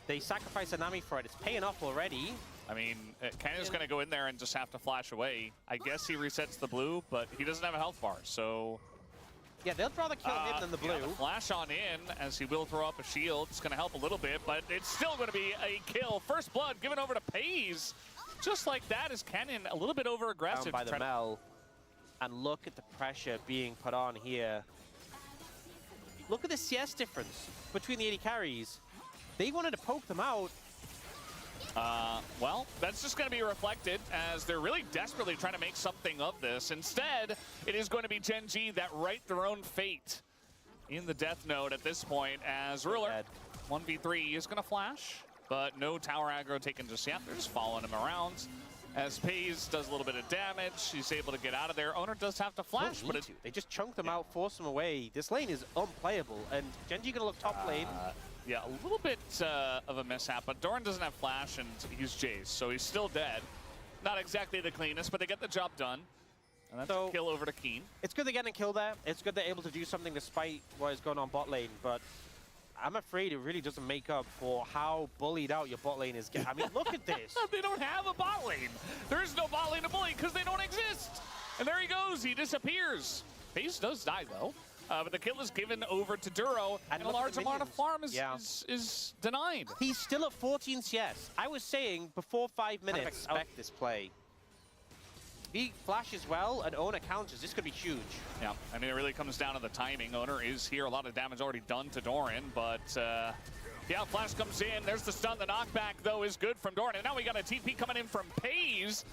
They sacrificed a Nami for it. It's paying off already. I mean, Kenya's going to go in there and just have to flash away. I guess he resets the blue, but he doesn't have a health bar, so... Yeah, they'd rather kill him than the blue. Yeah, the flash on in, as he will throw up a shield. It's going to help a little bit, but it's still going to be a kill. First blood given over to Pays. Just like that, is Canyon a little bit over-aggressive. Down by the MEL. And look at the pressure being put on here. Look at the CS difference between the AD carries. They wanted to poke them out. Well, that's just going to be reflected as they're really desperately trying to make something of this. Instead, it is going to be Gen.G that write their own fate in the death node at this point as Ruler 1v3 is going to flash, but no tower aggro taken just yet. They're just following him around. As Pays does a little bit of damage, he's able to get out of there. Owner does have to flash, but they just chunk them out, force them away. This lane is unplayable, and Gen.G gonna look top lane. Yeah, a little bit of a mishap, but Doran doesn't have flash, and he's Jace, so he's still dead. Not exactly the cleanest, but they get the job done. And that's a kill over to Keen. It's good they're getting a kill there. It's good they're able to do something despite what is going on bot lane, but I'm afraid it really doesn't make up for how bullied out your bot lane is getting. I mean, look at this. They don't have a bot lane. There is no bot lane to bully because they don't exist. And there he goes. He disappears. Face does die, though. But the kill is given over to Duro, and a large amount of farm is denied. He's still at 14 CS. I was saying before 5 minutes, expect this play. He flashes well, and Owner counters. This could be huge. Yeah, I mean, it really comes down to the timing. Owner is here. A lot of damage already done to Doran, but yeah, flash comes in. There's the stun. The knockback, though, is good from Doran. And now we got a TP coming in from Pays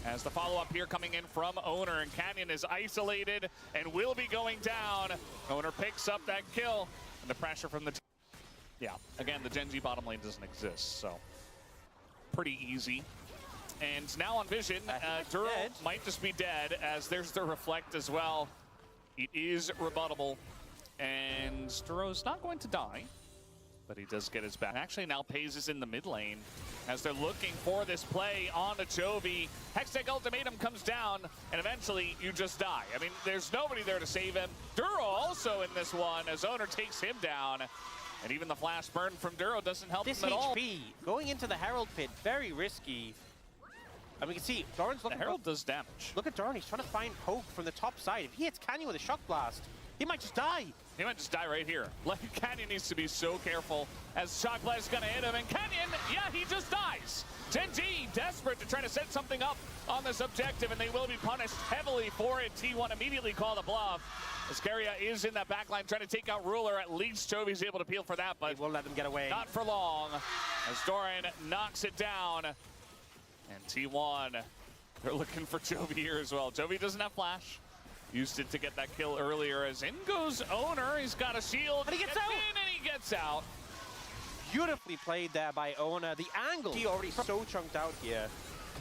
as the follow-up here coming in from Owner. And Canyon is isolated and will be going down. Owner picks up that kill. And the pressure from the... Yeah, again, the Gen.G bottom lane doesn't exist, so pretty easy. And now on Vision, Duro might just be dead, as there's the reflect as well. It is rebuttable, and Duro's not going to die, but he does get his back. Actually, now Pays is in the mid lane, as they're looking for this play on the Chovy. Hextech Ultimatum comes down, and eventually you just die. I mean, there's nobody there to save him. Duro also in this one, as Owner takes him down. And even the flash burn from Duro doesn't help him at all. This HP, going into the Herald pit, very risky. And we can see Doran's looking. The Herald does damage. Look at Doran. He's trying to find poke from the top side. If he hits Canyon with a shock blast, he might just die. He might just die right here. Like, Canyon needs to be so careful as shock blast is going to hit him. And Canyon, yeah, he just dies. Gen.G desperate to try to set something up on this objective, and they will be punished heavily for it. T1 immediately call the bluff. As Keria is in that backline trying to take out Ruler. At least Chovy's able to peel for that, but he won't let them get away. Not for long, as Doran knocks it down. And T1, they're looking for Chovy here as well. Chovy doesn't have flash. Used it to get that kill earlier, as in goes Owner. He's got a shield. And he gets out. In and he gets out. Beautifully played there by Owner. The angle. He already so chunked out here.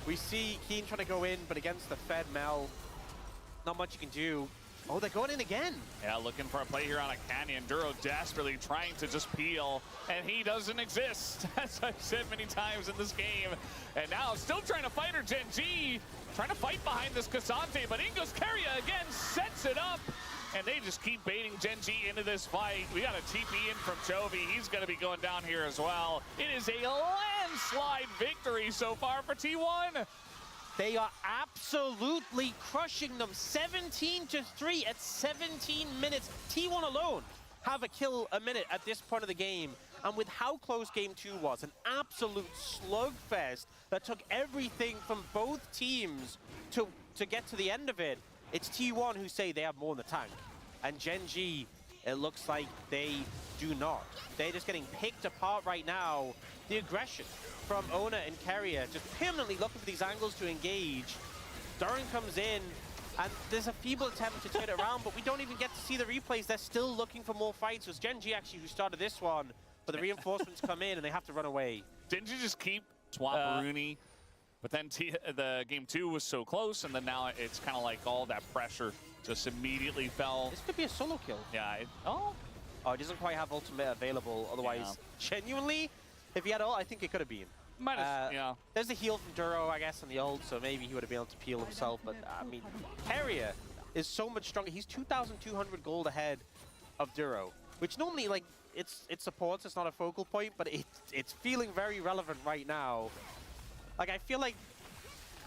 We see Keen trying to go in, but against the fed MEL, not much you can do. Oh, they're going in again. Yeah, looking for a play here on a Canyon. Duro desperately trying to just peel, and he doesn't exist, as I've said many times in this game. And now still trying to fight her Gen.G, trying to fight behind this Cassante, but in goes Keria again, sets it up, and they just keep baiting Gen.G into this fight. We got a TP in from Chovy. He's going to be going down here as well. It is a landslide victory so far for T1. They are absolutely crushing them. 17-3 at 17 minutes. T1 alone have a kill a minute at this point of the game. And with how close Game 2 was, an absolute slugfest that took everything from both teams to get to the end of it, it's T1 who say they have more in the tank. And Gen.G, it looks like they do not. They're just getting picked apart right now. The aggression from Owner and Keria, just permanently looking for these angles to engage. Doran comes in, and there's a feeble attempt to turn it around, but we don't even get to see the replays. They're still looking for more fights. It was Gen.G actually who started this one, but the reinforcements come in and they have to run away. Didn't you just keep swap Rooney? But then the game 2 was so close, and then now it's kind of like all that pressure just immediately fell. This could be a solo kill. Yeah. Oh, it doesn't quite have ultimate available. Otherwise, genuinely, if he had ult, I think it could have been. Might have, yeah. There's a heal from Duro, I guess, on the ult, so maybe he would have been able to peel himself. But, I mean, Keria is so much stronger. He's 2,200 gold ahead of Duro, which normally, like, it supports, it's not a focal point, but it's feeling very relevant right now. Like, I feel like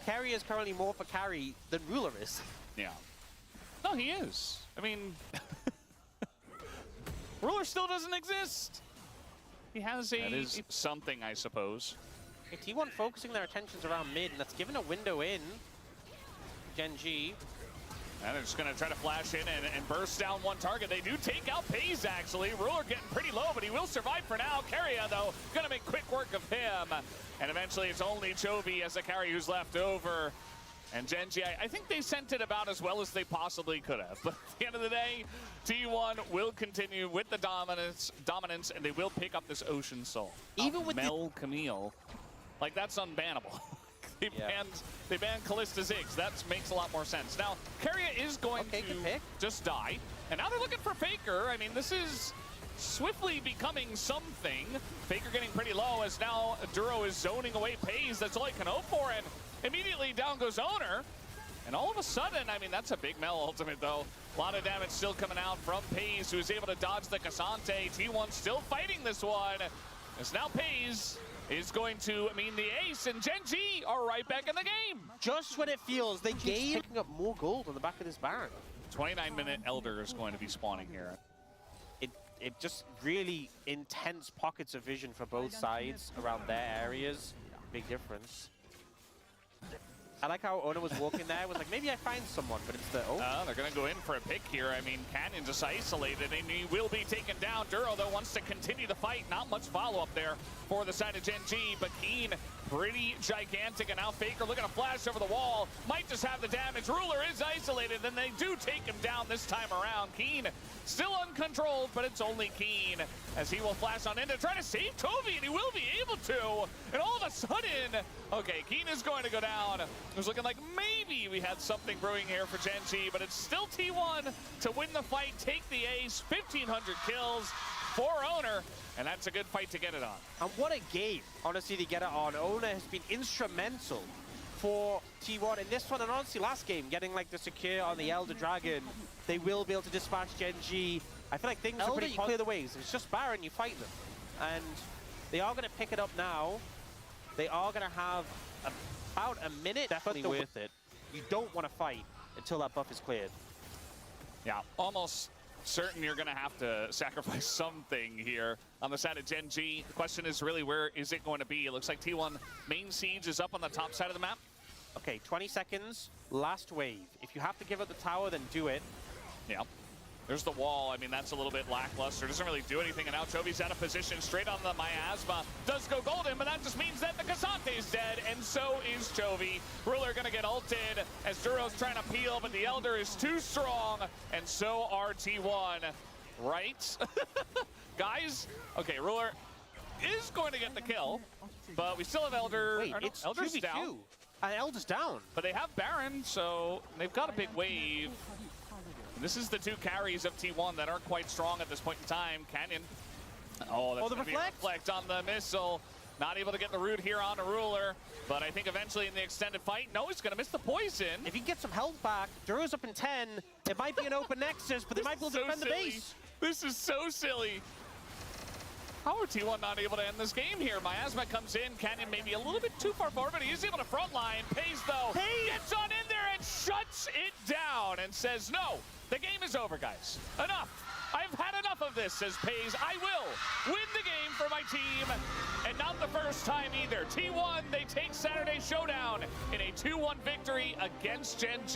Keria is currently more for carry than Ruler is. Yeah. No, he is. I mean, Ruler still doesn't exist. He has a... That is something, I suppose. Okay, T1 focusing their attentions around mid, and that's given a window in. Gen.G. And they're just going to try to flash in and burst down one target. They do take out Pays, actually. Ruler getting pretty low, but he will survive for now. Keria, though, going to make quick work of him. And eventually it's only Chovy as a carry who's left over. And Gen.G, I think they sent it about as well as they possibly could have. But at the end of the day, T1 will continue with the dominance, and they will pick up this Ocean Soul. Even with MEL Camille, like, that's unbannable. They banned Callista Ziggs. That makes a lot more sense. Now, Keria is going to just die. And now they're looking for Faker. I mean, this is swiftly becoming something. Faker getting pretty low as now Duro is zoning away Pays. That's all he can hope for. And immediately down goes Owner. And all of a sudden, I mean, that's a big MEL ultimate, though. A lot of damage still coming out from Pays, who's able to dodge the Cassante. T1 still fighting this one. As now Pays is going to mean the ace, and Gen.G are right back in the game. Just when it feels they keep picking up more gold on the back of this Baron. 29-minute Elder is going to be spawning here. It just really intense pockets of vision for both sides around their areas. Big difference. I like how Ona was walking there, was like, maybe I find someone, but it's the, they're going to go in for a pick here. I mean, Canyon just isolated, and he will be taken down. Duro, though, wants to continue the fight. Not much follow-up there for the side of Gen.G, but Keen, pretty gigantic, and now Faker looking to flash over the wall. Might just have the damage. Ruler is isolated, and they do take him down this time around. Keen still uncontrolled, but it's only Keen as he will flash on in to try to save Chovy, and he will be able to. And all of a sudden, okay, Keen is going to go down. It was looking like maybe we had something brewing here for Gen.G, but it's still T1 to win the fight, take the ace, 1,500 kills for Owner, and that's a good fight to get it on. And what a game, honestly, to get it on. Owner has been instrumental for T1 in this one, and honestly, last game, getting like the secure on the Elder Dragon. They will be able to dispatch Gen.G. I feel like things are pretty clear the ways. It's just Baron, you fight them. And they are going to pick it up now. They are going to have about a minute. Definitely worth it. You don't want to fight until that buff is cleared. Yeah, almost certain you're going to have to sacrifice something here on the side of Gen.G. The question is really, where is it going to be? It looks like T1 main siege is up on the top side of the map. Okay, 20 seconds, last wave. If you have to give up the tower, then do it. Yeah. There's the wall. I mean, that's a little bit lackluster. Doesn't really do anything. And now Chovy's out of position. Straight on the miasma. Does go golden, but that just means that the Cassante is dead. And so is Chovy. Ruler going to get ulted as Duro's trying to peel, but the Elder is too strong. And so are T1. Right? Guys? Okay, Ruler is going to get the kill. But we still have Elder. Wait, it's Elder's 2v2. down. Elder's down. But they have Baron, so they've got a big wave. This is the two carries of T1 that aren't quite strong at this point in time. Canyon. Oh, that's the reflect on the missile. Not able to get the root here on a Ruler. But I think eventually in the extended fight, no, he's going to miss the poison. If he gets some health back, Duro's up in 10. It might be an open Nexus, but they might be able to defend the base. This is so silly. How are T1 not able to end this game here? Miasma comes in. Canyon maybe a little bit too far forward, but he is able to frontline. Pays, though, gets on in there and shuts it down and says, no, the game is over, guys. Enough. I've had enough of this, says Pays. I will win the game for my team, and not the first time either. T1, they take Saturday Showdown in a 2-1 victory against Gen.G.